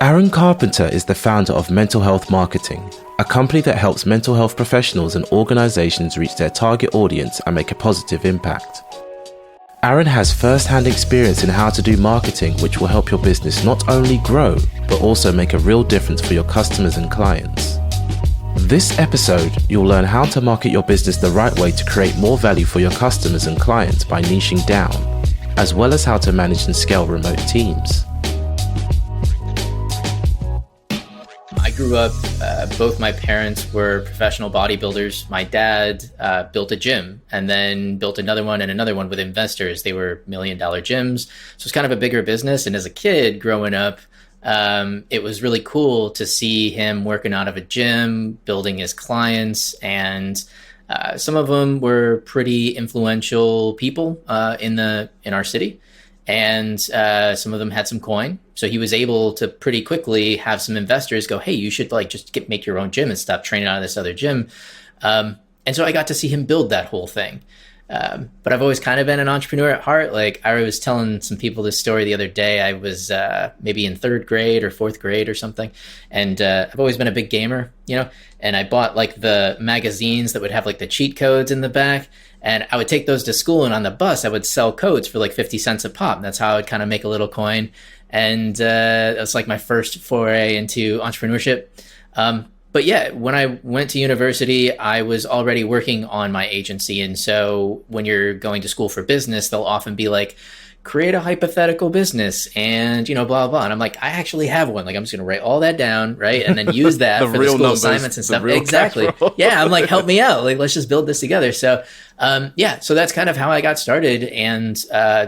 Aaron Carpenter is the founder of Mental Health Marketing, a company that helps mental health professionals and organizations reach their target audience and make a positive impact. Aaron has first-hand experience in how to do marketing, which will help your business not only grow, but also make a real difference for your customers and clients. This episode, you'll learn how to market your business the right way to create more value for your customers and clients by niching down, as well as how to manage and scale remote teams. I grew up, both my parents were professional bodybuilders. My dad built a gym and then built another one and another one with investors. They were $1 million gyms. So it's kind of a bigger business. And as a kid growing up, it was really cool to see him working out of a gym, building his clients. And some of them were pretty influential people in our city. And some of them had some coin. So he was able to pretty quickly have some investors go, hey, you should make your own gym and stop training out of this other gym. And so I got to see him build that whole thing. But I've always kind of been an entrepreneur at heart. Like I was telling some people this story the other day. I was maybe in 3rd grade or 4th grade or something. And I've always been a big gamer, and I bought like the magazines that would have like the cheat codes in the back. And I would take those to school, and on the bus, I would sell codes for like 50 cents a pop. And that's how I would kind of make a little coin. And that was like my first foray into entrepreneurship. But yeah, when I went to university, I was already working on my agency. And so when you're going to school for business, they'll often be like, create a hypothetical business and, blah, blah. And I'm like, I actually have one. Like, I'm just going to write all that down, right? And then use that for the school numbers, assignments and stuff. Exactly. Yeah, I'm like, help me out. Like, let's just build this together. So, so that's kind of how I got started and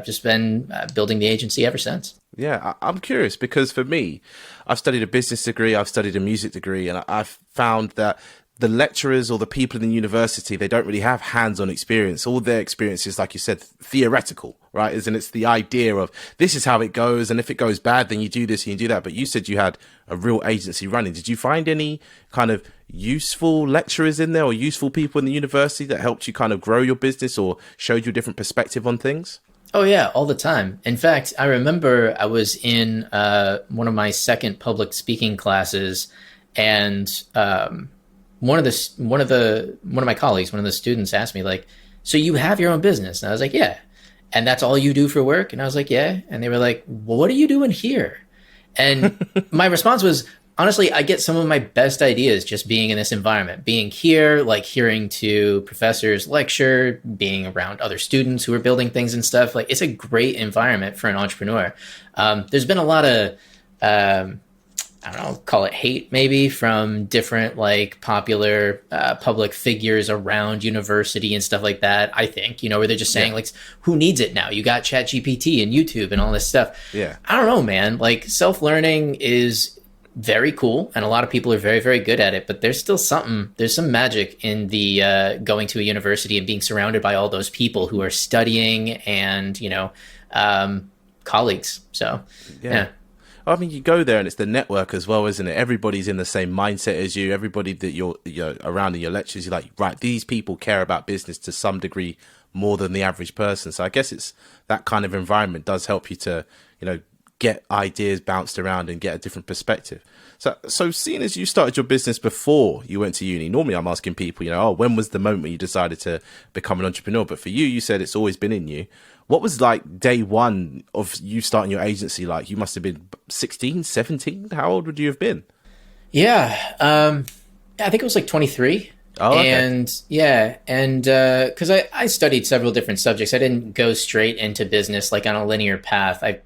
just been building the agency ever since. Yeah, I'm curious because for me, I've studied a business degree, I've studied a music degree, and I've found that the lecturers or the people in the university, they don't really have hands-on experience. All their experience is, like you said, theoretical, right? And it's the idea of this is how it goes. And if it goes bad, then you do this and you do that. But you said you had a real agency running. Did you find any kind of useful lecturers in there or useful people in the university that helped you kind of grow your business or showed you a different perspective on things? Oh, yeah, all the time. In fact, I remember I was in one of my second public speaking classes, and one of my colleagues, one of the students asked me, like, so you have your own business? And I was like, yeah. And that's all you do for work? And I was like, yeah. And they were like, well, what are you doing here? And my response was, honestly, I get some of my best ideas just being in this environment, being here, like hearing to professors lecture, being around other students who are building things and stuff. Like, it's a great environment for an entrepreneur. There's been a lot of, I don't know, call it hate maybe from different like popular public figures around university and stuff like that. I think, where they're just saying like, who needs it now? You got ChatGPT and YouTube and all this stuff. Yeah. I don't know, man. Like self-learning is very cool. And a lot of people are very, very good at it, but there's some magic in the going to a university and being surrounded by all those people who are studying and, colleagues. So, yeah. I mean, you go there and it's the network as well, isn't it? Everybody's in the same mindset as you. Everybody that you're around in your lectures, you're like, right, these people care about business to some degree more than the average person. So I guess it's that kind of environment does help you to, get ideas bounced around and get a different perspective. So seeing as you started your business before you went to uni, normally I'm asking people, when was the moment when you decided to become an entrepreneur? But for you, you said it's always been in you. What was like day one of you starting your agency like? You must have been 16, 17. How old would you have been? Yeah. I think it was like 23. Oh, okay. And because I studied several different subjects. I didn't go straight into business like on a linear path. I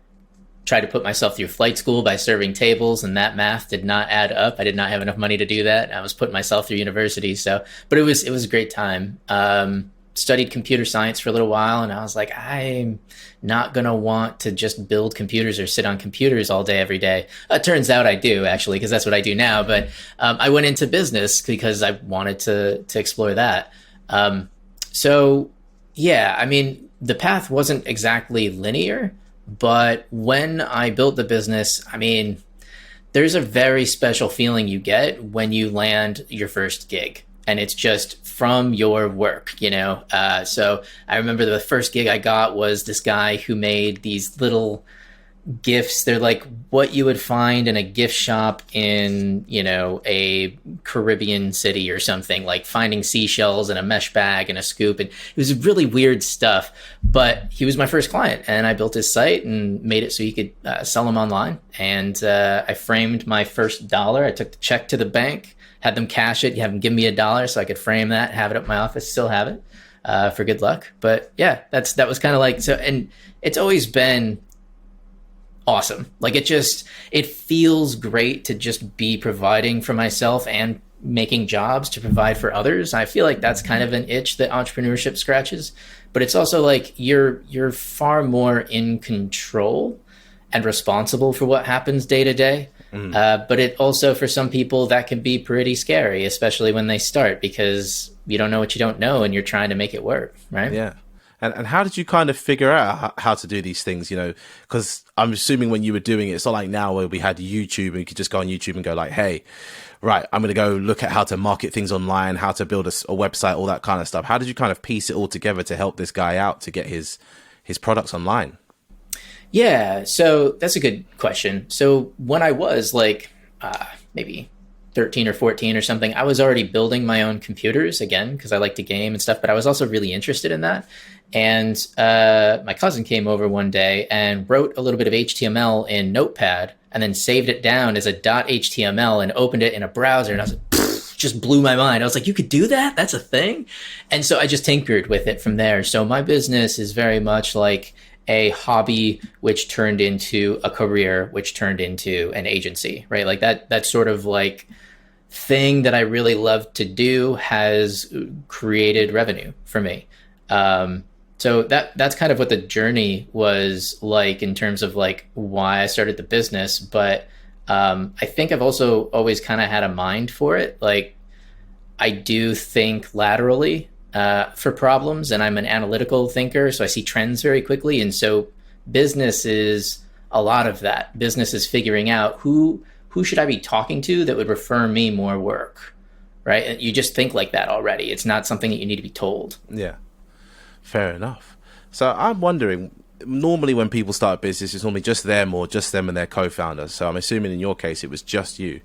tried to put myself through flight school by serving tables, and that math did not add up. I did not have enough money to do that. I was putting myself through university. But it was a great time. Studied computer science for a little while, and I was like, I'm not going to want to just build computers or sit on computers all day, every day. It turns out I do, actually, because that's what I do now. But I went into business because I wanted to explore that. The path wasn't exactly linear, but when I built the business, there's a very special feeling you get when you land your first gig. And it's just from your work, So I remember the first gig I got was this guy who made these little gifts. They're like what you would find in a gift shop in, a Caribbean city or something, like finding seashells in a mesh bag and a scoop. And it was really weird stuff. But he was my first client, and I built his site and made it so he could sell them online. And I framed my first dollar. I took the check to the bank, had them cash it, have them give me $1 so I could frame that, have it at my office, still have it for good luck. But yeah, that was kind of like, so, and it's always been awesome. Like it feels great to just be providing for myself and making jobs to provide for others. I feel like that's kind of an itch that entrepreneurship scratches, but it's also like you're far more in control and responsible for what happens day to day. But it also, for some people, that can be pretty scary, especially when they start, because you don't know what you don't know and you're trying to make it work, right? Yeah. And how did you kind of figure out how to do these things, because I'm assuming when you were doing it, it's not like now where we had YouTube and you could just go on YouTube and go like, hey, right, I'm going to go look at how to market things online, how to build a website, all that kind of stuff. How did you kind of piece it all together to help this guy out to get his products online? Yeah, so that's a good question. So when I was like maybe 13 or 14 or something, I was already building my own computers again, because I like to game and stuff, but I was also really interested in that. And my cousin came over one day and wrote a little bit of HTML in Notepad and then saved it down as a .html and opened it in a browser. And I was like, just blew my mind. I was like, you could do that? That's a thing? And so I just tinkered with it from there. So my business is very much like a hobby, which turned into a career, which turned into an agency, right? Like that sort of like thing that I really love to do has created revenue for me. So that's kind of what the journey was like in terms of like why I started the business. But I think I've also always kind of had a mind for it. Like I do think laterally for problems, and I'm an analytical thinker, so I see trends very quickly. And so business is a lot of that. Business is figuring out who should I be talking to that would refer me more work, right? And you just think like that already. It's not something that you need to be told. Yeah, fair enough. So I'm wondering, normally when people start a business, it's normally just them or just them and their co-founder. So I'm assuming in your case, it was just you.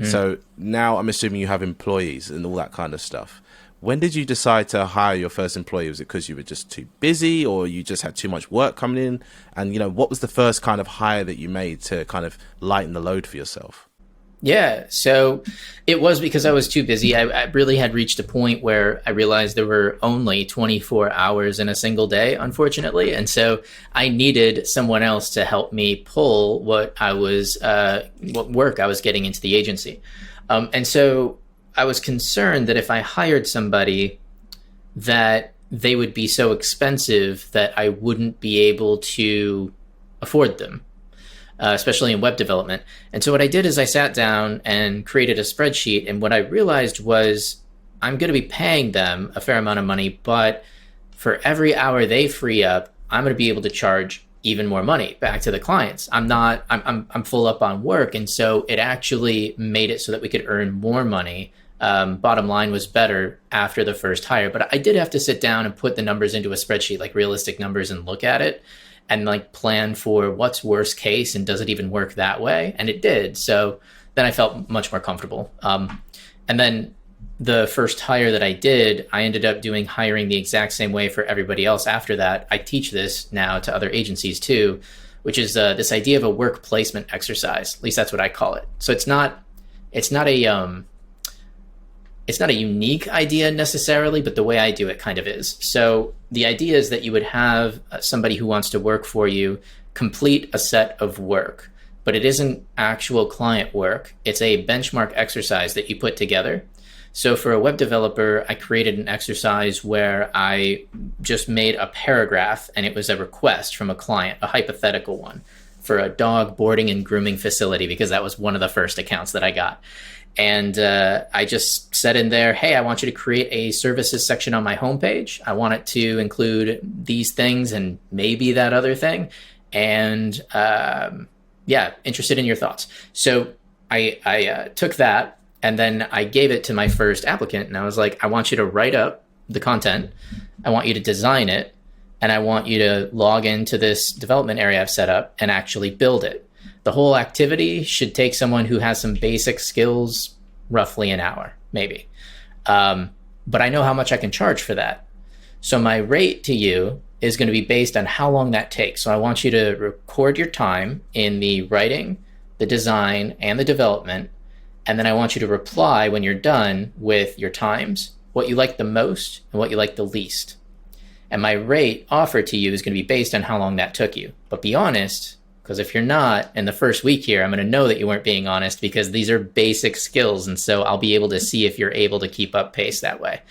So now I'm assuming you have employees and all that kind of stuff. When did you decide to hire your first employee? Was it because you were just too busy, or you just had too much work coming in? And, what was the first kind of hire that you made to kind of lighten the load for yourself? Yeah, so it was because I was too busy. I really had reached a point where I realized there were only 24 hours in a single day, unfortunately. And so I needed someone else to help me pull what work I was getting into the agency. And so I was concerned that if I hired somebody, that they would be so expensive that I wouldn't be able to afford them. Especially in web development. And so what I did is I sat down and created a spreadsheet. And what I realized was I'm going to be paying them a fair amount of money, but for every hour they free up, I'm going to be able to charge even more money back to the clients. I'm full up on work. And so it actually made it so that we could earn more money. Bottom line was better after the first hire, but I did have to sit down and put the numbers into a spreadsheet, like realistic numbers, and look at it and like plan for what's worst case and does it even work that way? And it did. So then I felt much more comfortable. And then the first hire that I did, I ended up hiring the exact same way for everybody else after that. I teach this now to other agencies too, which is this idea of a work placement exercise. At least that's what I call it. So it's not a unique idea necessarily, but the way I do it kind of is. So the idea is that you would have somebody who wants to work for you complete a set of work, but it isn't actual client work. It's a benchmark exercise that you put together. So for a web developer, I created an exercise where I just made a paragraph, and it was a request from a client, a hypothetical one, for a dog boarding and grooming facility, because that was one of the first accounts that I got. And I just said in there, hey, I want you to create a services section on my homepage. I want it to include these things and maybe that other thing. And interested in your thoughts. So I took that, and then I gave it to my first applicant. And I was like, I want you to write up the content. I want you to design it. and I want you to log into this development area I've set up and actually build it. The whole activity should take someone who has some basic skills roughly an hour, maybe. But I know how much I can charge for that. So my rate to you is going to be based on how long that takes. So I want you to record your time in the writing, the design, and the development. And then I want you to reply when you're done with your times, what you like the most and what you like the least. And my rate offered to you is going to be based on how long that took you. But be honest, because if you're not, in the first week here, I'm going to know that you weren't being honest because these are basic skills. And so I'll be able to see if you're able to keep up pace that way.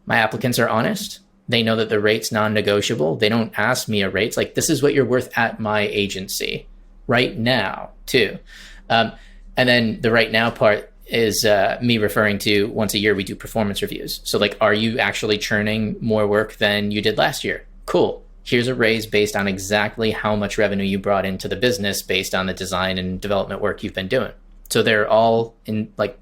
My applicants are honest. They know that the rate's non-negotiable. They don't ask me a rate. It's like, this is what you're worth at my agency right now, too. And then the right now part is me referring to once a year we do performance reviews. So like, are you actually churning more work than you did last year? Cool. Here's a raise based on exactly how much revenue you brought into the business based on the design and development work you've been doing. So they're all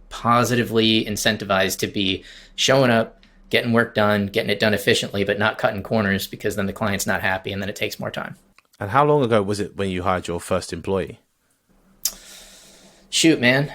positively incentivized to be showing up, getting work done, getting it done efficiently, but not cutting corners because then the client's not happy and then it takes more time. And how long ago was it when you hired your first employee? Shoot, man.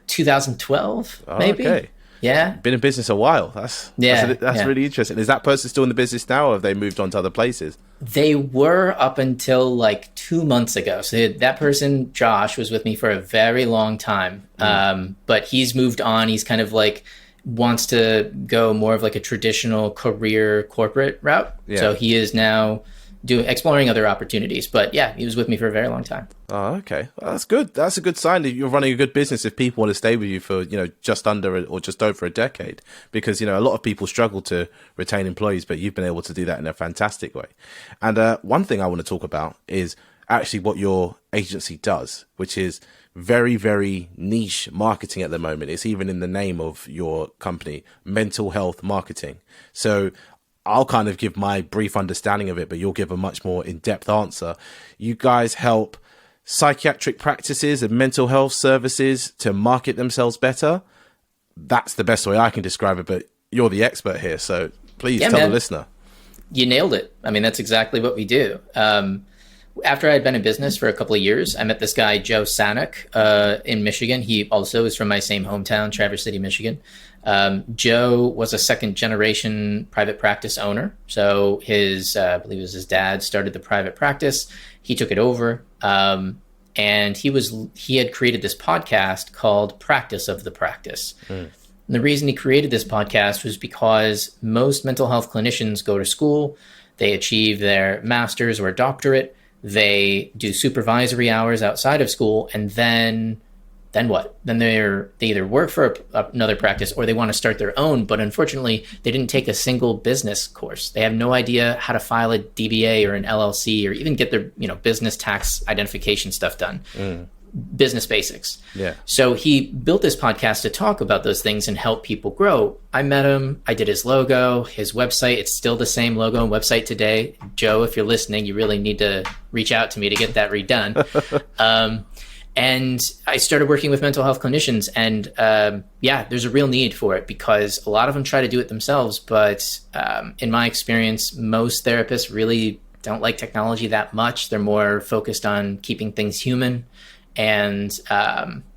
2012, maybe. Okay. Yeah. Been in business a while. That's really interesting. Is that person still in the business now, or have they moved on to other places? They were up until like 2 months ago. So that person, Josh, was with me for a very long time. But he's moved on. He's kind of like wants to go more of like a traditional career corporate route. Yeah. So he is now exploring other opportunities. But yeah, he was with me for a very long time. Oh, okay. Well, that's good. That's a good sign that you're running a good business if people want to stay with you for, just under or just over a decade. Because, a lot of people struggle to retain employees, but you've been able to do that in a fantastic way. And one thing I want to talk about is actually what your agency does, which is very, very niche marketing at the moment. It's even in the name of your company, mental health marketing. So I'll kind of give my brief understanding of it, but you'll give a much more in-depth answer. You guys help psychiatric practices and mental health services to market themselves better. That's the best way I can describe it, but you're the expert here. So please tell the listener. You nailed it. I mean, that's exactly what we do. After I had been in business for a couple of years, I met this guy, Joe Sanek, in Michigan. He also is from my same hometown, Traverse City, Michigan. Joe was a second generation private practice owner. So I believe it was his dad started the private practice. He took it over. And he had created this podcast called Practice of the Practice. And the reason he created this podcast was because most mental health clinicians go to school, they achieve their master's or doctorate, they do supervisory hours outside of school, and then what? Then they either work for another practice or they want to start their own. But unfortunately, they didn't take a single business course. They have no idea how to file a DBA or an LLC or even get their business tax identification stuff done. Business basics. Yeah. So he built this podcast to talk about those things and help people grow. I met him. I did his logo, his website. It's still the same logo and website today. Joe, if you're listening, you really need to reach out to me to get that redone. And I started working with mental health clinicians, and there's a real need for it because a lot of them try to do it themselves. But in my experience, most therapists really don't like technology that much. They're more focused on keeping things human. And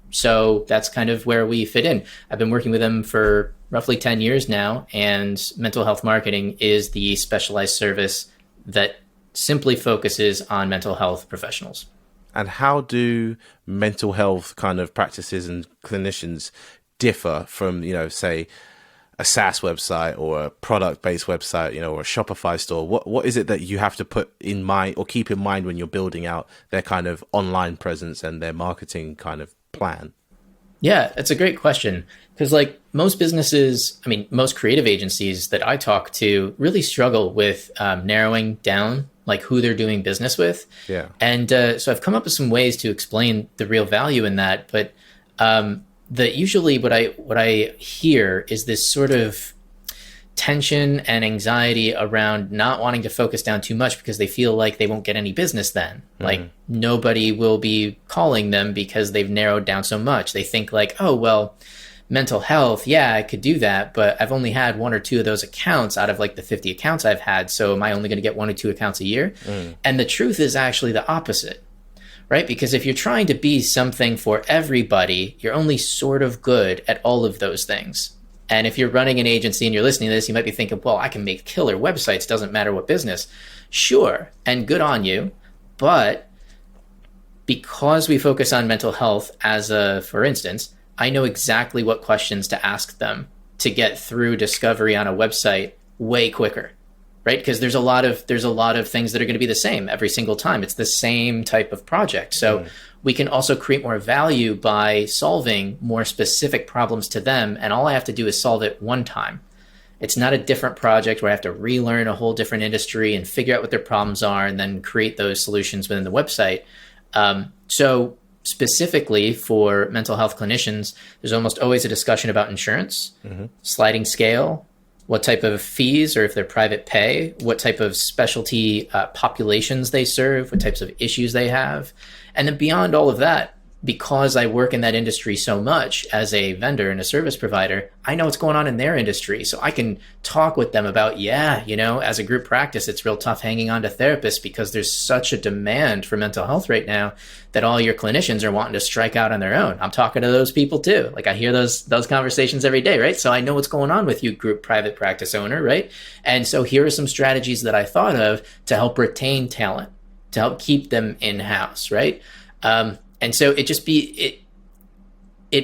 so that's kind of where we fit in. I've been working with them for roughly 10 years now, and mental health marketing is the specialized service that simply focuses on mental health professionals. And how do mental health kind of practices and clinicians differ from, say, a SaaS website or a product-based website, or a Shopify store? What is it that you have to put in mind or keep in mind when you're building out their kind of online presence and their marketing kind of plan? Yeah, it's a great question because most businesses, most creative agencies that I talk to really struggle with narrowing down who they're doing business with. Yeah. And so I've come up with some ways to explain the real value in that. But usually what I hear is this sort of tension and anxiety around not wanting to focus down too much because they feel like they won't get any business then. Nobody will be calling them because they've narrowed down so much. They think oh, well, mental health, yeah, I could do that, but I've only had one or two of those accounts out of like the 50 accounts I've had. So am I only going to get one or two accounts a year? And the truth is actually the opposite, right? Because if you're trying to be something for everybody, you're only sort of good at all of those things. And if you're running an agency and you're listening to this, you might be thinking, well, I can make killer websites, doesn't matter what business. Sure, and good on you. But because we focus on mental health for instance, I know exactly what questions to ask them to get through discovery on a website way quicker, right? Because there's a lot of things that are going to be the same every single time. It's the same type of project. So we can also create more value by solving more specific problems to them. And all I have to do is solve it one time. It's not a different project where I have to relearn a whole different industry and figure out what their problems are and then create those solutions within the website. So specifically for mental health clinicians, there's almost always a discussion about insurance, sliding scale, what type of fees, or if they're private pay, what type of specialty populations they serve, what types of issues they have. And then beyond all of that, because I work in that industry so much as a vendor and a service provider, I know what's going on in their industry. So I can talk with them about, as a group practice, it's real tough hanging on to therapists because there's such a demand for mental health right now that all your clinicians are wanting to strike out on their own. I'm talking to those people too. Like I hear those conversations every day, right? So I know what's going on with you, group private practice owner, right? And so here are some strategies that I thought of to help retain talent, to help keep them in-house, right? And so it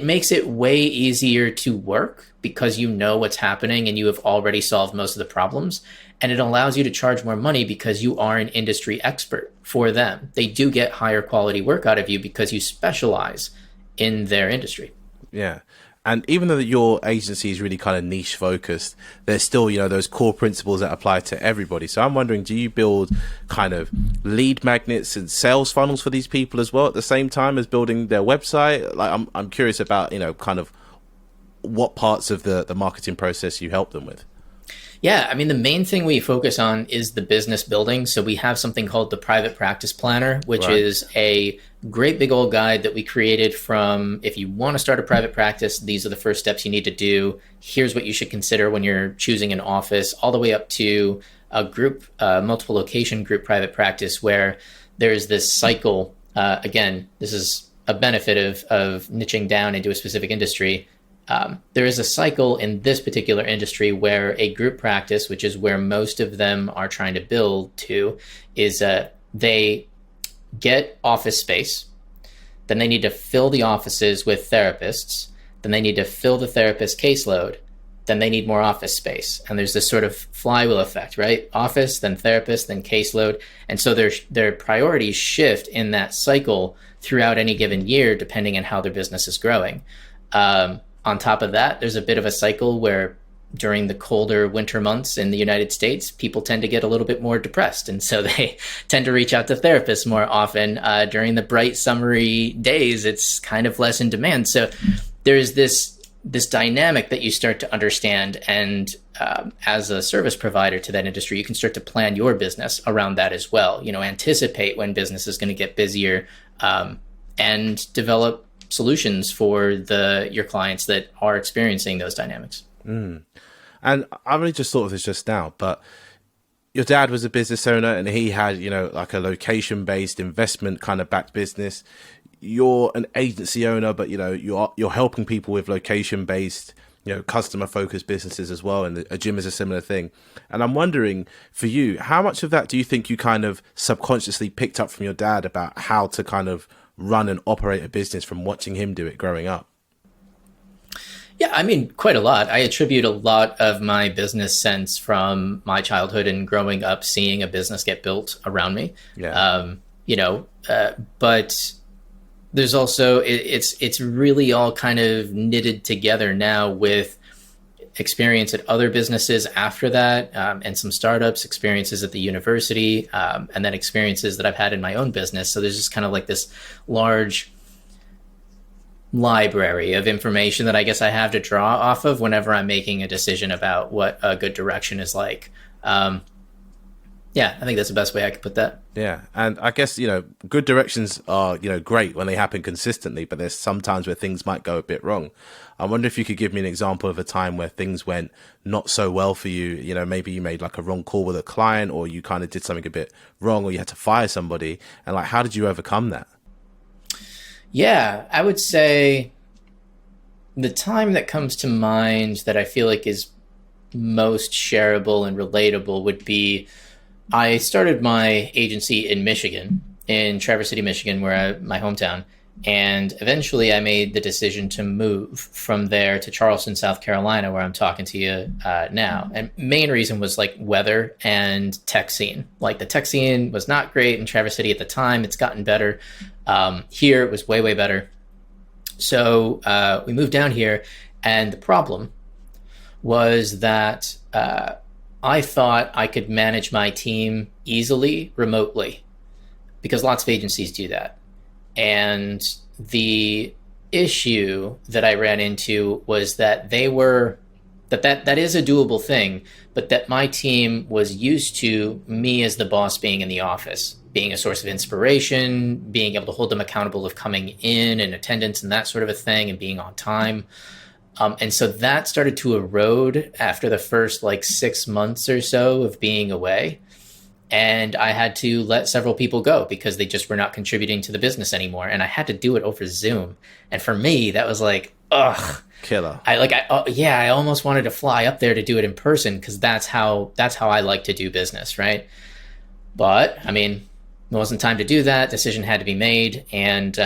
makes it way easier to work because you know what's happening and you have already solved most of the problems. And it allows you to charge more money because you are an industry expert for them. They do get higher quality work out of you because you specialize in their industry. Yeah. And even though your agency is really kind of niche focused, there's still, those core principles that apply to everybody. So I'm wondering, do you build kind of lead magnets and sales funnels for these people as well at the same time as building their website? Like, I'm curious about, kind of what parts of the marketing process you help them with. Yeah, I mean, the main thing we focus on is the business building. So we have something called the Private Practice Planner, which is a great big old guide that we created from, if you want to start a private practice, these are the first steps you need to do. Here's what you should consider when you're choosing an office, all the way up to a group, multiple location group private practice, where there's this cycle. Again, this is a benefit of niching down into a specific industry. There is a cycle in this particular industry where a group practice, which is where most of them are trying to build to, is they get office space, then they need to fill the offices with therapists, then they need to fill the therapist caseload, then they need more office space. And there's this sort of flywheel effect, right? Office, then therapist, then caseload. And so their priorities shift in that cycle throughout any given year, depending on how their business is growing. On top of that, there's a bit of a cycle where during the colder winter months in the United States, people tend to get a little bit more depressed. And so they tend to reach out to therapists more often. During the bright summery days, it's kind of less in demand. So there's this dynamic that you start to understand. And as a service provider to that industry, you can start to plan your business around that as well. Anticipate when business is going to get busier and develop solutions for your clients that are experiencing those dynamics. And I really just thought of this just now, but your dad was a business owner and he had, like a location-based investment kind of backed business. You're an agency owner, but you're helping people with location-based, customer-focused businesses as well. And a gym is a similar thing. And I'm wondering, for you, how much of that do you think you kind of subconsciously picked up from your dad about how to kind of run and operate a business from watching him do it growing up? Yeah, I mean, quite a lot. I attribute a lot of my business sense from my childhood and growing up, seeing a business get built around me. Yeah. But there's also, it's really all kind of knitted together now with experience at other businesses after that, and some startups, experiences at the university, and then experiences that I've had in my own business. So there's just kind of like this large library of information that I guess I have to draw off of whenever I'm making a decision about what a good direction is like. Yeah, I think that's the best way I could put that. Yeah, and I guess, good directions are, great when they happen consistently, but there's sometimes where things might go a bit wrong. I wonder if you could give me an example of a time where things went not so well for you. Maybe you made like a wrong call with a client, or you kind of did something a bit wrong, or you had to fire somebody, and like, how did you overcome that? Yeah, I would say the time that comes to mind that I feel like is most shareable and relatable would be I started my agency in Michigan, in Traverse City, Michigan, my hometown, and eventually I made the decision to move from there to Charleston, South Carolina, where I'm talking to you now. And main reason was like weather and tech scene. Like the tech scene was not great in Traverse City at the time. It's gotten better. Here it was way, way better. So we moved down here, and the problem was that I thought I could manage my team easily remotely, because lots of agencies do that. And the issue that I ran into was that that is a doable thing, but that my team was used to me as the boss being in the office, being a source of inspiration, being able to hold them accountable of coming in and attendance and that sort of a thing, and being on time. And so that started to erode after the first like 6 months or so of being away. And I had to let several people go because they just were not contributing to the business anymore. And I had to do it over Zoom. And for me, that was like, ugh. Killer. I almost wanted to fly up there to do it in person, because that's how I like to do business, right? But I mean, it wasn't time to do that. Decision had to be made. And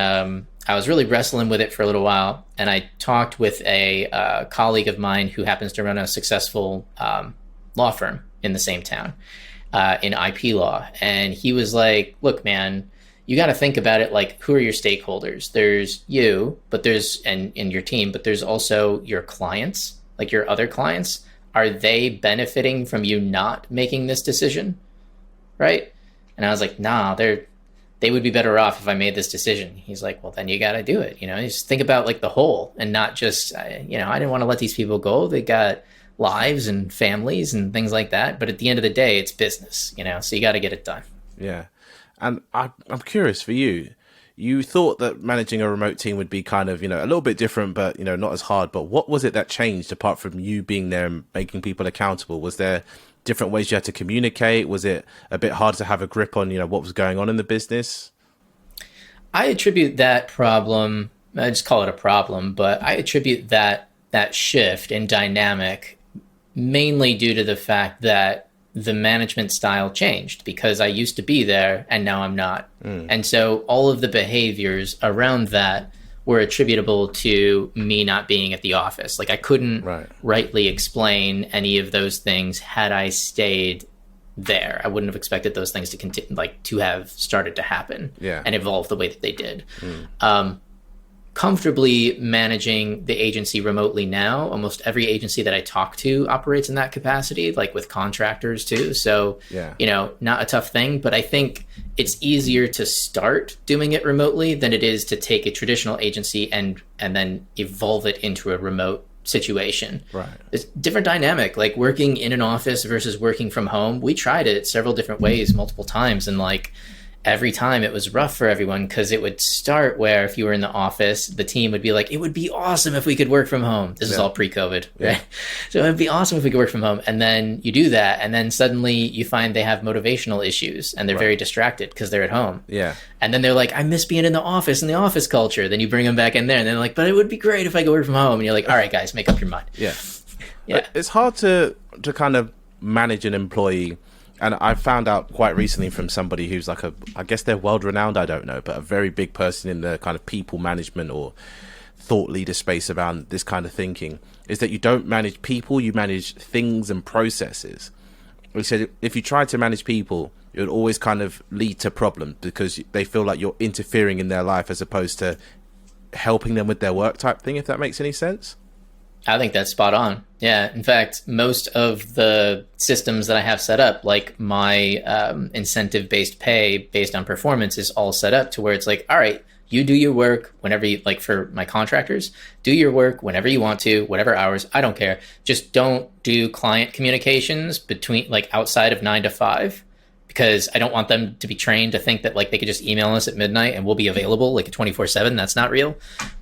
I was really wrestling with it for a little while, and I talked with a colleague of mine who happens to run a successful law firm in the same town in IP law. And he was like, look, man, you got to think about it like, who are your stakeholders? There's you, but there's, and your team, but there's also your clients, like your other clients. Are they benefiting from you not making this decision? Right? And I was like, nah, they would be better off if I made this decision. He's like, well, then you got to do it. You just think about like the whole, and not just, I didn't want to let these people go. They got lives and families and things like that. But at the end of the day, it's business, so you got to get it done. Yeah. And I'm curious for you. You thought that managing a remote team would be kind of, a little bit different, but, not as hard. But what was it that changed apart from you being there and making people accountable? Was there different ways you had to communicate? Was it a bit hard to have a grip on, what was going on in the business? I attribute that problem, I just call it a problem, but I attribute that shift in dynamic mainly due to the fact that the management style changed, because I used to be there and now I'm not. And so all of the behaviors around that were attributable to me not being at the office. Like I couldn't rightly explain any of those things had I stayed there. I wouldn't have expected those things to continue, like to have started to happen and evolve the way that they did. Comfortably managing the agency remotely now, almost every agency that I talk to operates in that capacity, like with contractors too. So, not a tough thing, but I think it's easier to start doing it remotely than it is to take a traditional agency and then evolve it into a remote situation. Right. It's a different dynamic, like working in an office versus working from home. We tried it several different ways, multiple times. And like, every time it was rough for everyone, because it would start where if you were in the office, the team would be like, it would be awesome if we could work from home. This is all pre-COVID, right? So it would be awesome if we could work from home. And then you do that, and then suddenly you find they have motivational issues and they're very distracted because they're at home. Yeah. And then they're like, I miss being in the office and the office culture. Then you bring them back in there and they're like, but it would be great if I could work from home. And you're like, all right, guys, make up your mind. Yeah. It's hard to kind of manage an employee. And I found out quite recently from somebody who's like I guess they're world renowned, I don't know, but a very big person in the kind of people management or thought leader space around this kind of thinking, is that you don't manage people, you manage things and processes. We said if you try to manage people, it would always kind of lead to problems because they feel like you're interfering in their life as opposed to helping them with their work type thing, if that makes any sense. I think that's spot on. Yeah. In fact, most of the systems that I have set up, like my incentive-based pay based on performance, is all set up to where it's like, all right, you do your work whenever you, like for my contractors, do your work whenever you want to, whatever hours, I don't care. Just don't do client communications between like outside of 9 to 5. because I don't want them to be trained to think that like they could just email us at midnight and we'll be available like 24/7. That's not real.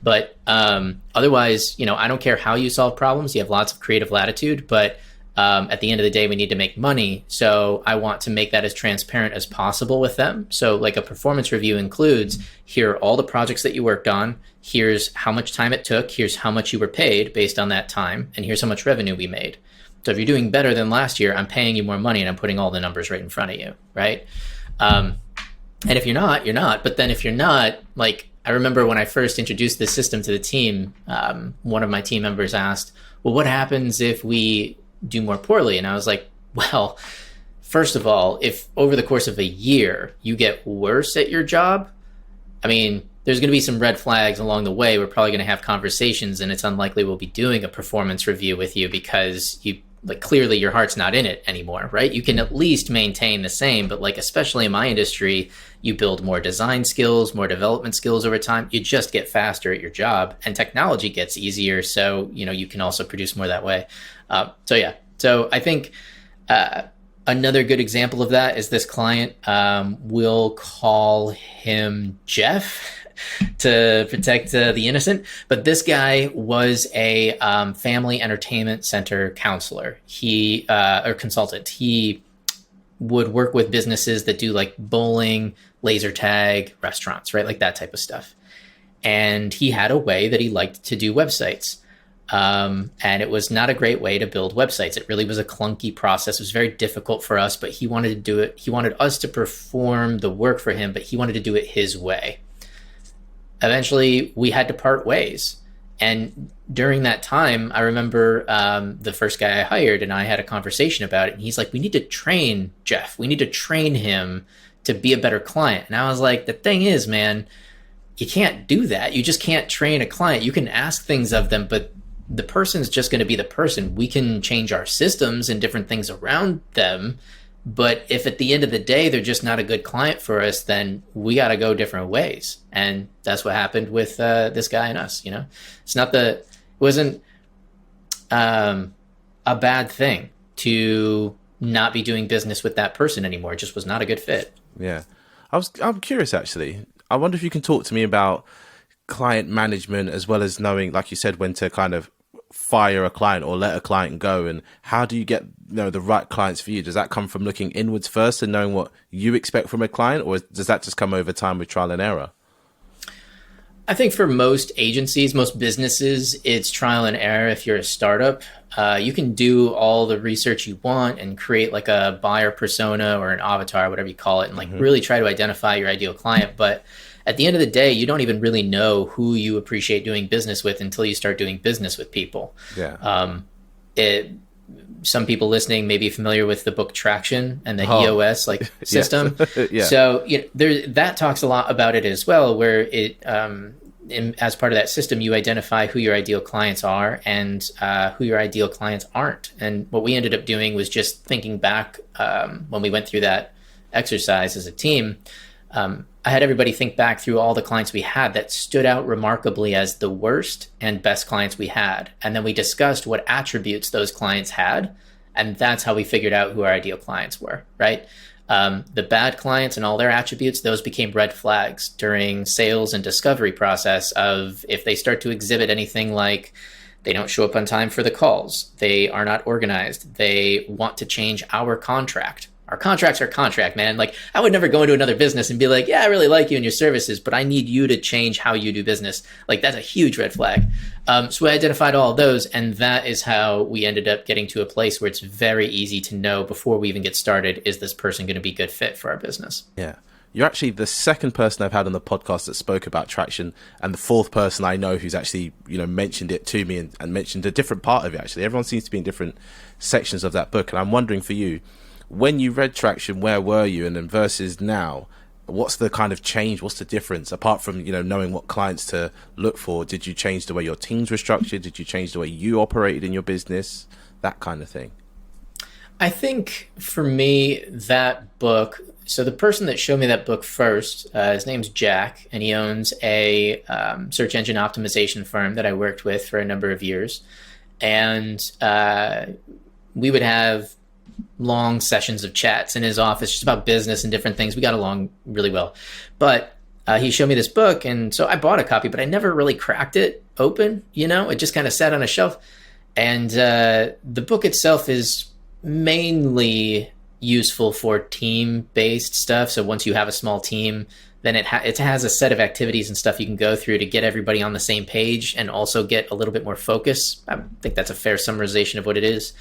But otherwise, I don't care how you solve problems. You have lots of creative latitude, but at the end of the day, we need to make money. So I want to make that as transparent as possible with them. So like a performance review includes, here are all the projects that you worked on. Here's how much time it took. Here's how much you were paid based on that time. And here's how much revenue we made. So if you're doing better than last year, I'm paying you more money and I'm putting all the numbers right in front of you, right? And if you're not, you're not. But then if you're not, like I remember when I first introduced this system to the team, one of my team members asked, well, what happens if we do more poorly? And I was like, well, first of all, if over the course of a year you get worse at your job, I mean, there's going to be some red flags along the way. We're probably going to have conversations, and it's unlikely we'll be doing a performance review with you because you like clearly your heart's not in it anymore, right? You can at least maintain the same, but like especially in my industry, you build more design skills, more development skills over time. You just get faster at your job, and technology gets easier, so you can also produce more that way. So I think another good example of that is this client. We'll call him Jeff to protect the innocent. But this guy was a family entertainment center counselor. Or consultant. He would work with businesses that do like bowling, laser tag, restaurants, right? Like that type of stuff. And he had a way that he liked to do websites. And it was not a great way to build websites. It really was a clunky process. It was very difficult for us, but he wanted to do it. He wanted us to perform the work for him, but he wanted to do it his way. Eventually, we had to part ways. And during that time, I remember the first guy I hired and I had a conversation about it. And he's like, we need to train Jeff. We need to train him to be a better client. And I was like, the thing is, man, you can't do that. You just can't train a client. You can ask things of them, but the person's just going to be the person. We can change our systems and different things around them. But if at the end of the day, they're just not a good client for us, then we got to go different ways. And that's what happened with this guy and us. It wasn't a bad thing to not be doing business with that person anymore. It just was not a good fit. Yeah. I'm curious, actually. I wonder if you can talk to me about client management as well as knowing, like you said, when to kind of fire a client or let a client go, and how do you get the right clients for you? Does that come from looking inwards first and knowing what you expect from a client, or does that just come over time with trial and error? I think for most agencies, most businesses, it's trial and error. If you're a startup, you can do all the research you want and create like a buyer persona or an avatar, whatever you call it, and like really try to identify your ideal client. But at the end of the day, you don't even really know who you appreciate doing business with until you start doing business with people. Yeah. Some people listening may be familiar with the book Traction and the EOS system. Yeah. So that talks a lot about it as well, where it as part of that system, you identify who your ideal clients are and who your ideal clients aren't. And what we ended up doing was just thinking back when we went through that exercise as a team. I had everybody think back through all the clients we had that stood out remarkably as the worst and best clients we had. And then we discussed what attributes those clients had. And that's how we figured out who our ideal clients were, right? The bad clients and all their attributes, those became red flags during sales and discovery process of if they start to exhibit anything like they don't show up on time for the calls, they are not organized, they want to change our contract. Our contract's our contract, man. Like, I would never go into another business and be like, yeah, I really like you and your services, but I need you to change how you do business. Like, that's a huge red flag. So we identified all of those, and that is how we ended up getting to a place where it's very easy to know before we even get started, is this person going to be a good fit for our business? Yeah. You're actually the second person I've had on the podcast that spoke about Traction, and the fourth person I know who's actually, mentioned it to me and mentioned a different part of it, actually. Everyone seems to be in different sections of that book, and I'm wondering for you, when you read Traction, where were you? And then versus now, what's the kind of change? What's the difference? Apart from, knowing what clients to look for, did you change the way your teams were structured? Did you change the way you operated in your business? That kind of thing. I think for me, that book, so the person that showed me that book first, his name's Jack, and he owns a search engine optimization firm that I worked with for a number of years. And we would have long sessions of chats in his office just about business and different things. We got along really well. But he showed me this book, and so I bought a copy, but I never really cracked it open. It just kind of sat on a shelf. And the book itself is mainly useful for team-based stuff. So once you have a small team, then it has a set of activities and stuff you can go through to get everybody on the same page and also get a little bit more focus. I think that's a fair summarization of what it is.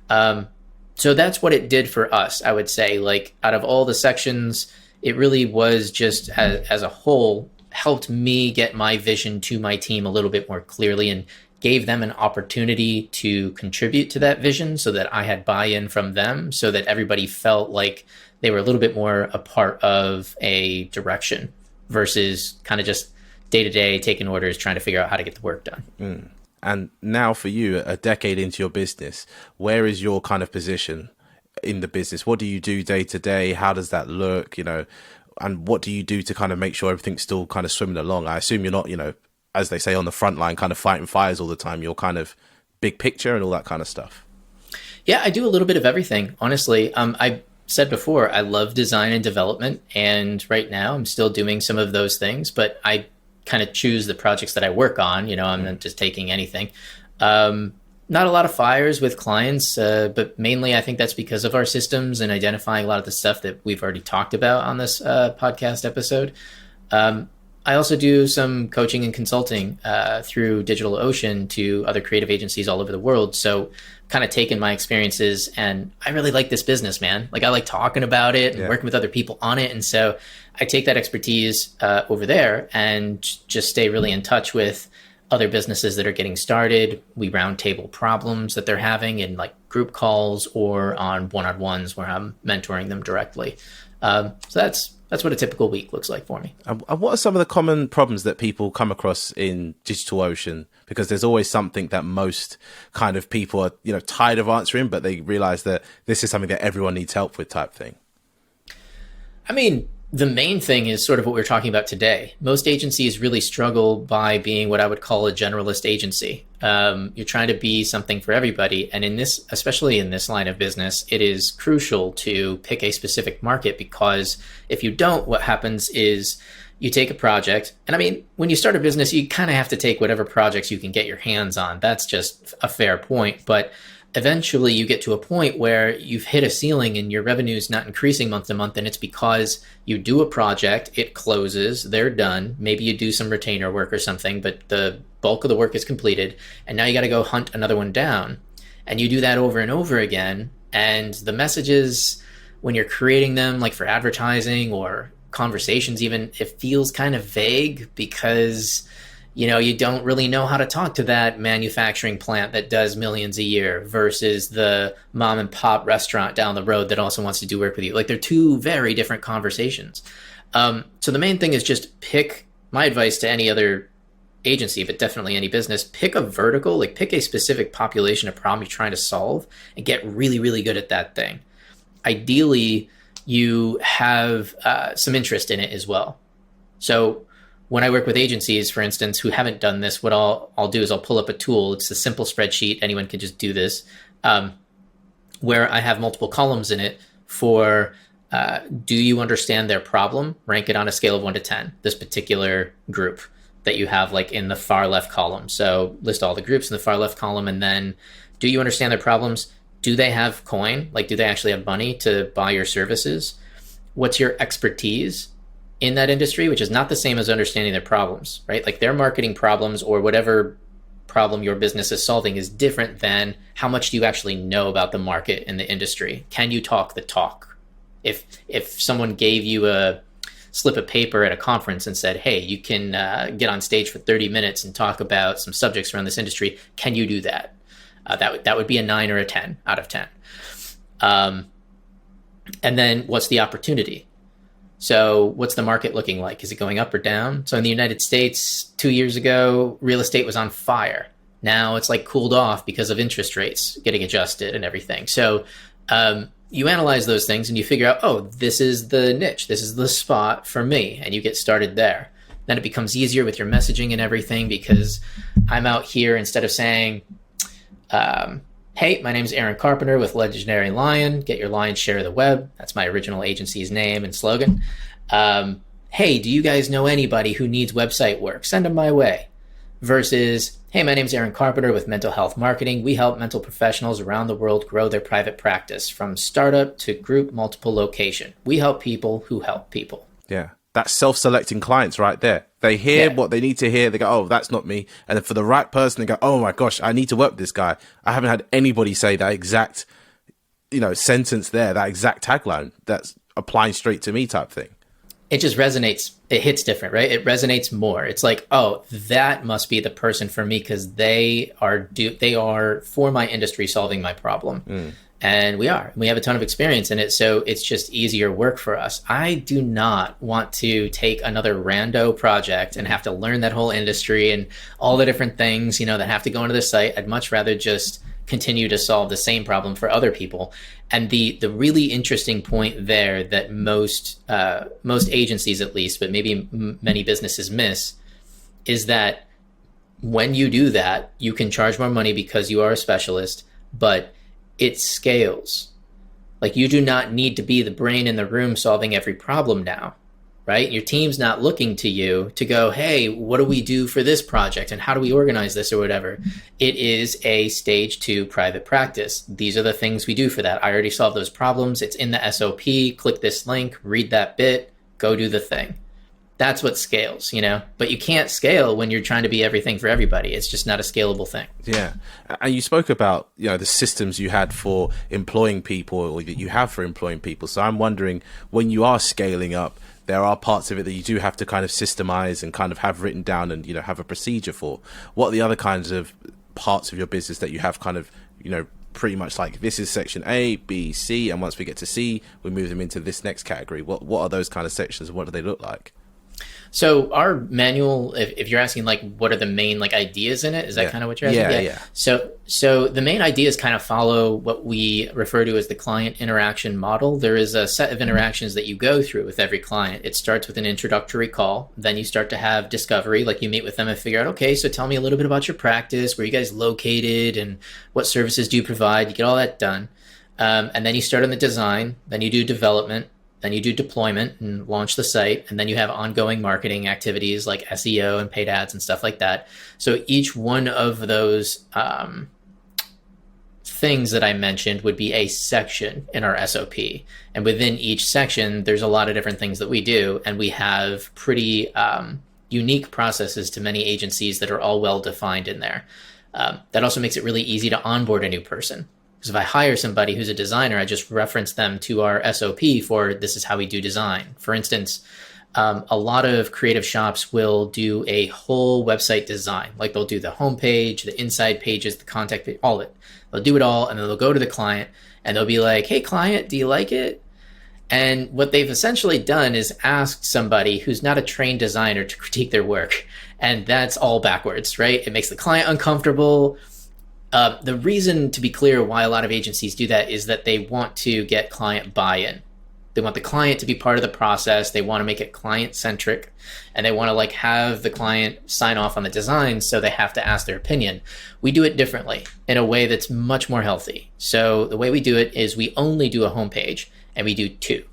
So that's what it did for us, I would say. Like, out of all the sections, it really was just as a whole helped me get my vision to my team a little bit more clearly and gave them an opportunity to contribute to that vision so that I had buy-in from them, so that everybody felt like they were a little bit more a part of a direction versus kind of just day-to-day taking orders, trying to figure out how to get the work done. Mm. And now for you, a decade into your business, where is your kind of position in the business? What do you do day to day? How does that look, and what do you do to kind of make sure everything's still kind of swimming along? I assume you're not, as they say, on the front line, kind of fighting fires all the time. You're kind of big picture and all that kind of stuff. Yeah, I do a little bit of everything, honestly. I said before, I love design and development. And right now I'm still doing some of those things, but I kind of choose the projects that I work on. I'm not just taking anything. Not a lot of fires with clients, but mainly I think that's because of our systems and identifying a lot of the stuff that we've already talked about on this podcast episode. I also do some coaching and consulting through DigitalOcean to other creative agencies all over the world. So kind of taken my experiences, and I really like this business, man. Like, I like talking about it and working with other people on it. And so I take that expertise over there and just stay really in touch with other businesses that are getting started. We roundtable problems that they're having in like group calls or on one-on-ones where I'm mentoring them directly. So that's what a typical week looks like for me. And what are some of the common problems that people come across in DigitalOcean? Because there's always something that most kind of people are, tired of answering, but they realize that this is something that everyone needs help with, type thing. I mean, the main thing is sort of what we're talking about today. Most agencies really struggle by being what I would call a generalist agency. You're trying to be something for everybody. And especially in this line of business, it is crucial to pick a specific market, because if you don't, what happens is you take a project. And I mean, when you start a business, you kind of have to take whatever projects you can get your hands on. That's just a fair point. But eventually you get to a point where you've hit a ceiling and your revenue is not increasing month to month. And it's because you do a project, it closes, they're done. Maybe you do some retainer work or something, but the bulk of the work is completed. And now you got to go hunt another one down. And you do that over and over again. And the messages, when you're creating them, like for advertising or conversations even, it feels kind of vague because you don't really know how to talk to that manufacturing plant that does millions a year versus the mom and pop restaurant down the road that also wants to do work with you. Like, they're two very different conversations. So the main thing is just my advice to any other agency, but definitely any business, pick a vertical, like pick a specific population or problem you're trying to solve and get really, really good at that thing. Ideally, you have some interest in it as well. So when I work with agencies, for instance, who haven't done this, what I'll do is I'll pull up a tool. It's a simple spreadsheet. Anyone can just do this, where I have multiple columns in it for do you understand their problem? Rank it on a scale of 1 to 10, this particular group that you have like in the far left column. So list all the groups in the far left column, and then do you understand their problems? Do they have coin? Like, do they actually have money to buy your services? What's your expertise in that industry, which is not the same as understanding their problems, right? Like, their marketing problems or whatever problem your business is solving is different than how much do you actually know about the market and the industry. Can you talk the talk? If someone gave you a slip of paper at a conference and said, hey, you can get on stage for 30 minutes and talk about some subjects around this industry, can you do that? That would be a 9 or a 10 out of 10. And then what's the opportunity? So what's the market looking like? Is it going up or down? So in the United States, 2 years ago, real estate was on fire. Now it's like cooled off because of interest rates getting adjusted and everything. So you analyze those things and you figure out, oh, this is the niche. This is the spot for me. And you get started there. Then it becomes easier with your messaging and everything, because I'm out here, instead of saying, Hey, my name's Aaron Carpenter with Legendary Lion. Get your lion's share of the web. That's my original agency's name and slogan. Hey, do you guys know anybody who needs website work? Send them my way. Versus, hey, my name's Aaron Carpenter with Mental Health Marketing. We help mental professionals around the world grow their private practice from startup to group multiple location. We help people who help people. Yeah. That's self-selecting clients right there. They hear what they need to hear. They go, oh, that's not me. And then for the right person, they go, oh my gosh, I need to work with this guy. I haven't had anybody say that exact, sentence there, that exact tagline that's applying straight to me type thing. It just resonates. It hits different, right? It resonates more. It's like, oh, that must be the person for me because they are for my industry solving my problem. And we have a ton of experience in it. So it's just easier work for us. I do not want to take another rando project and have to learn that whole industry and all the different things, that have to go into the site. I'd much rather just continue to solve the same problem for other people. And the really interesting point there that most agencies at least, but maybe many businesses miss, is that when you do that, you can charge more money because you are a specialist, but it scales. Like you do not need to be the brain in the room solving every problem now, right? Your team's not looking to you to go, hey, what do we do for this project and how do we organize this or whatever? It is a stage 2 private practice. These are the things we do for that. I already solved those problems. It's in the SOP. Click this link, read that bit, go do the thing. That's what scales, but you can't scale when you're trying to be everything for everybody. It's just not a scalable thing. Yeah. And you spoke about, the systems you had for employing people or that you have for employing people. So I'm wondering, when you are scaling up, there are parts of it that you do have to kind of systemize and kind of have written down and, have a procedure for. What are the other kinds of parts of your business that you have kind of, pretty much like this is section A, B, C, and once we get to C, we move them into this next category? What are those kind of sections and what do they look like? So our manual, if you're asking like what are the main like ideas in it, is that kind of what you're asking? Yeah. So the main ideas kind of follow what we refer to as the client interaction model. There is a set of interactions that you go through with every client. It starts with an introductory call. Then you start to have discovery, like you meet with them and figure out, okay, so tell me a little bit about your practice, where you guys located and what services do you provide. You get all that done. And then you start on the design, then you do development, then you do deployment and launch the site, and then you have ongoing marketing activities like SEO and paid ads and stuff like that. So each one of those things that I mentioned would be a section in our SOP. And within each section, there's a lot of different things that we do, and we have pretty unique processes to many agencies that are all well defined in there. That also makes it really easy to onboard a new person. Because if I hire somebody who's a designer, I just reference them to our SOP for this is how we do design. For instance, a lot of creative shops will do a whole website design. Like they'll do the homepage, the inside pages, the contact page, all of it. They'll do it all, and then they'll go to the client, and they'll be like, hey, client, do you like it? And what they've essentially done is asked somebody who's not a trained designer to critique their work. And that's all backwards, right? It makes the client uncomfortable. The reason, to be clear, why a lot of agencies do that is that they want to get client buy-in. They want the client to be part of the process. They want to make it client-centric, and they want to like have the client sign off on the design, so they have to ask their opinion. We do it differently in a way that's much more healthy. So the way we do it is we only do a homepage, and we do 2.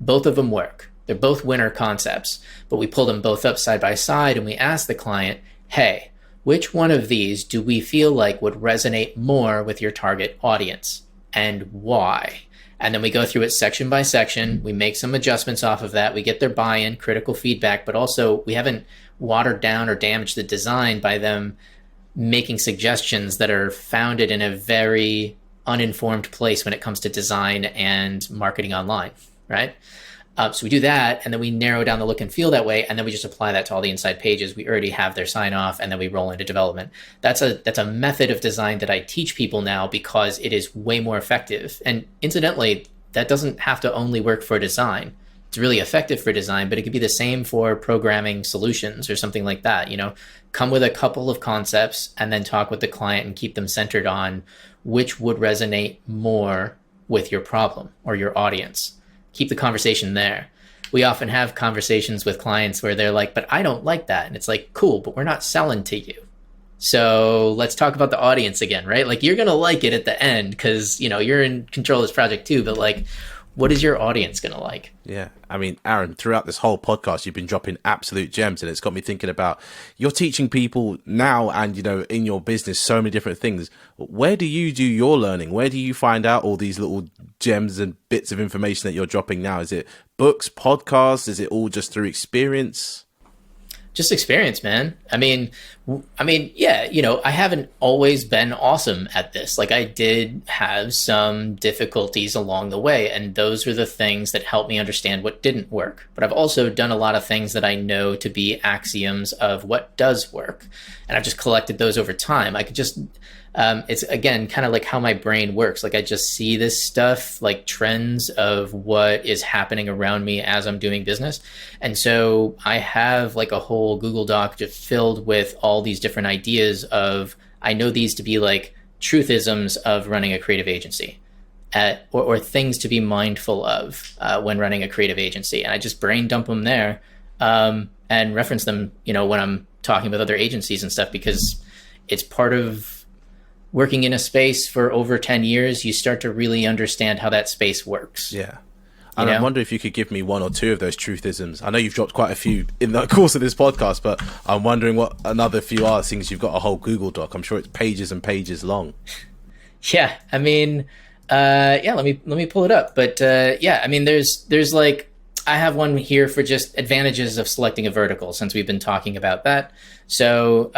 Both of them work. They're both winner concepts, but we pull them both up side by side, and we ask the client, hey, which one of these do we feel like would resonate more with your target audience, and why? And then we go through it section by section. We make some adjustments off of that. We get their buy-in, critical feedback, but also we haven't watered down or damaged the design by them making suggestions that are founded in a very uninformed place when it comes to design and marketing online, right? So we do that, and then we narrow down the look and feel that way, and then we just apply that to all the inside pages. We already have their sign off, and then we roll into development. That's a method of design that I teach people now because it is way more effective. And incidentally, that doesn't have to only work for design. It's really effective for design, but it could be the same for programming solutions or something like that. Come with a couple of concepts and then talk with the client and keep them centered on which would resonate more with your problem or your audience. Keep the conversation there. We often have conversations with clients where they're like, but I don't like that. And it's like, cool, but we're not selling to you. So let's talk about the audience again, right? Like you're going to like it at the end because, you're in control of this project too, but like, what is your audience going to like? Yeah. I mean, Aaron, throughout this whole podcast, you've been dropping absolute gems, and it's got me thinking about you're teaching people now and, in your business, so many different things. Where do you do your learning? Where do you find out all these little gems and bits of information that you're dropping now? Is it books, podcasts? Is it all just through experience? Just experience, man. I mean, yeah, I haven't always been awesome at this. Like I did have some difficulties along the way, and those were the things that helped me understand what didn't work. But I've also done a lot of things that I know to be axioms of what does work. And I've just collected those over time. I could just, it's again, kind of like how my brain works. Like I just see this stuff, like trends of what is happening around me as I'm doing business. And so I have like a whole Google Doc just filled with all these different ideas of, I know these to be like truthisms of running a creative agency. Or things to be mindful of when running a creative agency. And I just brain dump them there and reference them, when I'm talking with other agencies and stuff, because it's part of working in a space for over 10 years. You start to really understand how that space works. Yeah. And I wonder if you could give me one or two of those truthisms. I know you've dropped quite a few in the course of this podcast, but I'm wondering what another few are, since you've got a whole Google Doc. I'm sure it's pages and pages long. Yeah. I mean, let me pull it up. But yeah, I mean, there's like, I have one here for just advantages of selecting a vertical, since we've been talking about that. So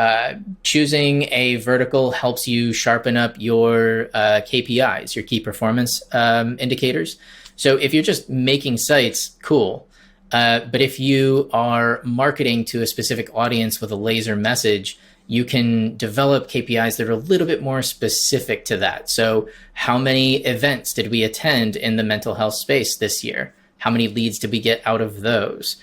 choosing a vertical helps you sharpen up your KPIs, your key performance indicators. So if you're just making sites, cool. But if you are marketing to a specific audience with a laser message, you can develop KPIs that are a little bit more specific to that. So how many events did we attend in the mental health space this year? How many leads did we get out of those?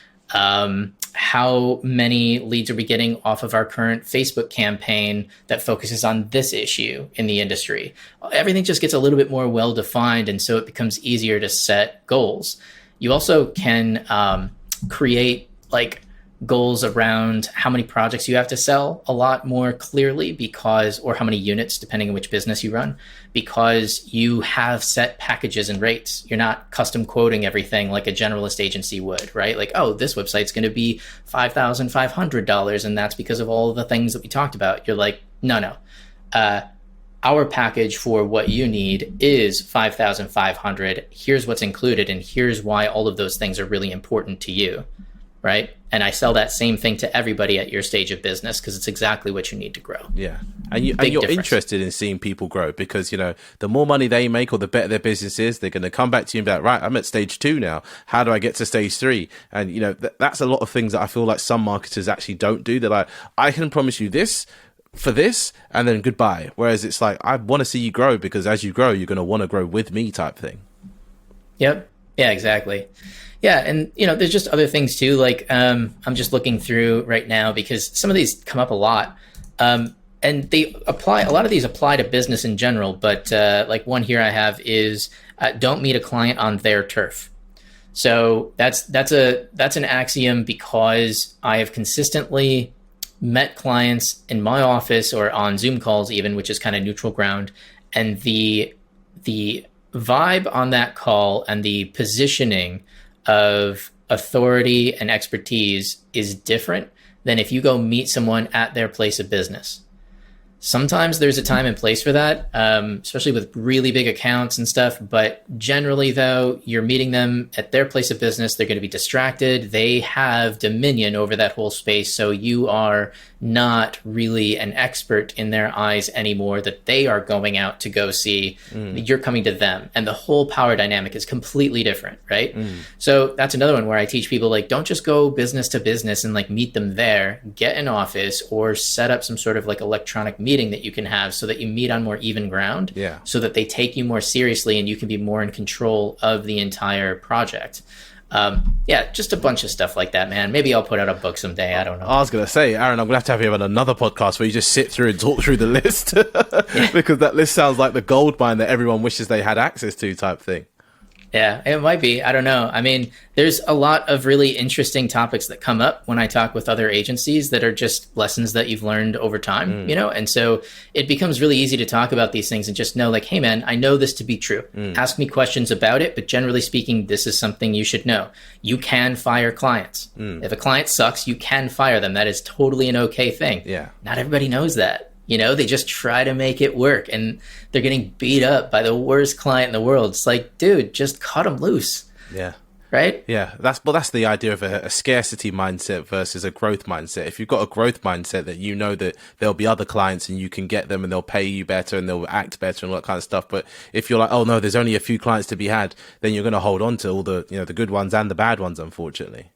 How many leads are we getting off of our current Facebook campaign that focuses on this issue in the industry? Everything just gets a little bit more well-defined, and so it becomes easier to set goals. You also can create like goals around how many projects you have to sell a lot more clearly, or how many units, depending on which business you run, because you have set packages and rates. You're not custom quoting everything like a generalist agency would, right? Like, oh, this website's going to be $5,500, and that's because of all of the things that we talked about. You're like, no. Our package for what you need is $5,500. Here's what's included, and here's why all of those things are really important to you. Right. And I sell that same thing to everybody at your stage of business, because it's exactly what you need to grow. Yeah. And you're interested in seeing people grow, because, the more money they make or the better their business is, they're going to come back to you and be like, right, I'm at stage 2 now. How do I get to stage 3? And, that's a lot of things that I feel like some marketers actually don't do. They're like, I can promise you this for this and then goodbye. Whereas it's like, I want to see you grow, because as you grow, you're going to want to grow with me type thing. Yep. Yeah, exactly. Yeah, and there's just other things too. Like I'm just looking through right now, because some of these come up a lot, and they apply. A lot of these apply to business in general. But like one here I have is don't meet a client on their turf. So that's an axiom, because I have consistently met clients in my office or on Zoom calls, even, which is kind of neutral ground, and the vibe on that call and the positioning of authority and expertise is different than if you go meet someone at their place of business. Sometimes there's a time and place for that, especially with really big accounts and stuff. But generally, though, you're meeting them at their place of business. They're going to be distracted. They have dominion over that whole space. So you are not really an expert in their eyes anymore that they are going out to go see. You're coming to them. And the whole power dynamic is completely different, right? So that's another one where I teach people, like, don't just go business to business and like meet them there. Get an office or set up some sort of like electronic meeting that you can have, so that you meet on more even ground, so that they take you more seriously and you can be more in control of the entire project. Just a bunch of stuff like that, man. Maybe I'll put out a book someday. I don't know. I was going to say, Aaron, I'm going to have you on another podcast where you just sit through and talk through the list, because that list sounds like the gold mine that everyone wishes they had access to type thing. Yeah, it might be. I don't know. I mean, there's a lot of really interesting topics that come up when I talk with other agencies that are just lessons that you've learned over time, you know? And so it becomes really easy to talk about these things and just know, like, hey, man, I know this to be true. Ask me questions about it, but generally speaking, this is something you should know. You can fire clients. If a client sucks, you can fire them. That is totally an okay thing. Yeah. Not everybody knows that. You know, they just try to make it work and they're getting beat up by the worst client in the world. It's like, dude, just cut them loose. Yeah. Right? Yeah. That's the idea of a scarcity mindset versus a growth mindset. If you've got a growth mindset that you know that there'll be other clients and you can get them and they'll pay you better and they'll act better and all that kind of stuff. But if you're like, oh no, there's only a few clients to be had, then you're going to hold on to all the, the good ones and the bad ones, unfortunately.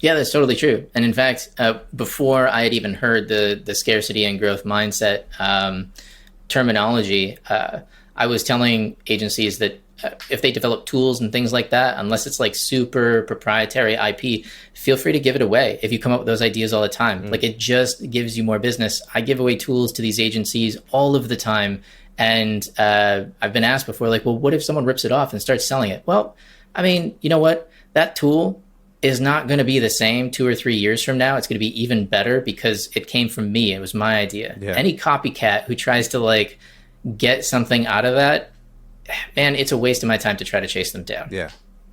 Yeah, that's totally true. And in fact, before I had even heard the scarcity and growth mindset terminology, I was telling agencies that if they develop tools and things like that, unless it's like super proprietary IP, feel free to give it away if you come up with those ideas all the time. Like, it just gives you more business. I give away tools to these agencies all of the time. And I've been asked before, like, well, what if someone rips it off and starts selling it? Well, I mean, you know what? That tool is not going to be the same 2 or 3 years from now. It's going to be even better because it came from me. It was my idea. Yeah. Any copycat who tries to like get something out of that, man, it's a waste of my time to try to chase them down. Yeah.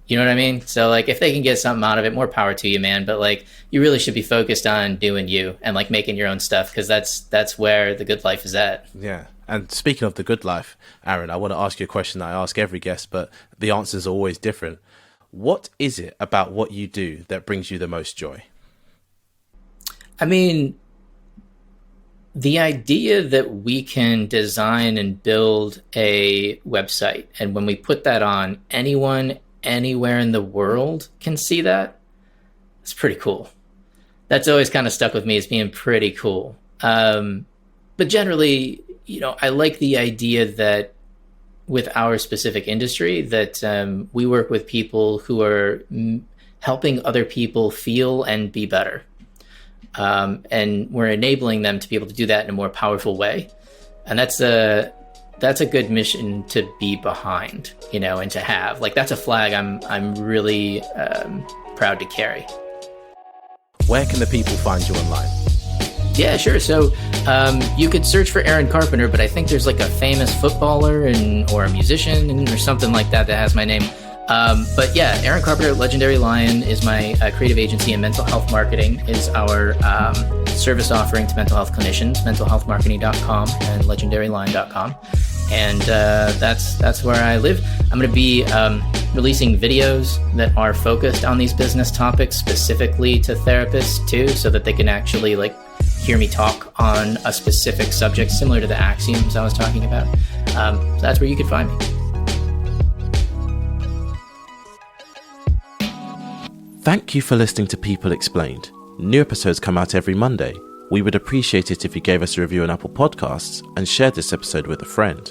You know what I mean? So like, if they can get something out of it, more power to you, man. But like, you really should be focused on doing you and like making your own stuff, because that's where the good life is at. Yeah. And speaking of the good life, Aaron, I want to ask you a question that I ask every guest, but the answers are always different. What is it about what you do that brings you the most joy? I mean, the idea that we can design and build a website, and when we put that on, anyone, anywhere in the world can see that, it's pretty cool. That's always kind of stuck with me as being pretty cool. But generally, I like the idea that with our specific industry, that we work with people who are helping other people feel and be better. And we're enabling them to be able to do that in a more powerful way. And that's a good mission to be behind, and to have. Like, that's a flag I'm really proud to carry. Where can the people find you online? Yeah, sure. So you could search for Aaron Carpenter, but I think there's like a famous footballer or a musician or something like that has my name. But yeah, Aaron Carpenter, Legendary Lion is my creative agency, and mental health marketing is our service offering to mental health clinicians, mentalhealthmarketing.com and legendarylion.com. And that's where I live. I'm going to be releasing videos that are focused on these business topics specifically to therapists too, so that they can actually like hear me talk on a specific subject similar to the axioms I was talking about. So that's where you could find me. Thank you for listening to People Explained. New episodes come out every Monday. We would appreciate it if you gave us a review on Apple Podcasts and shared this episode with a friend.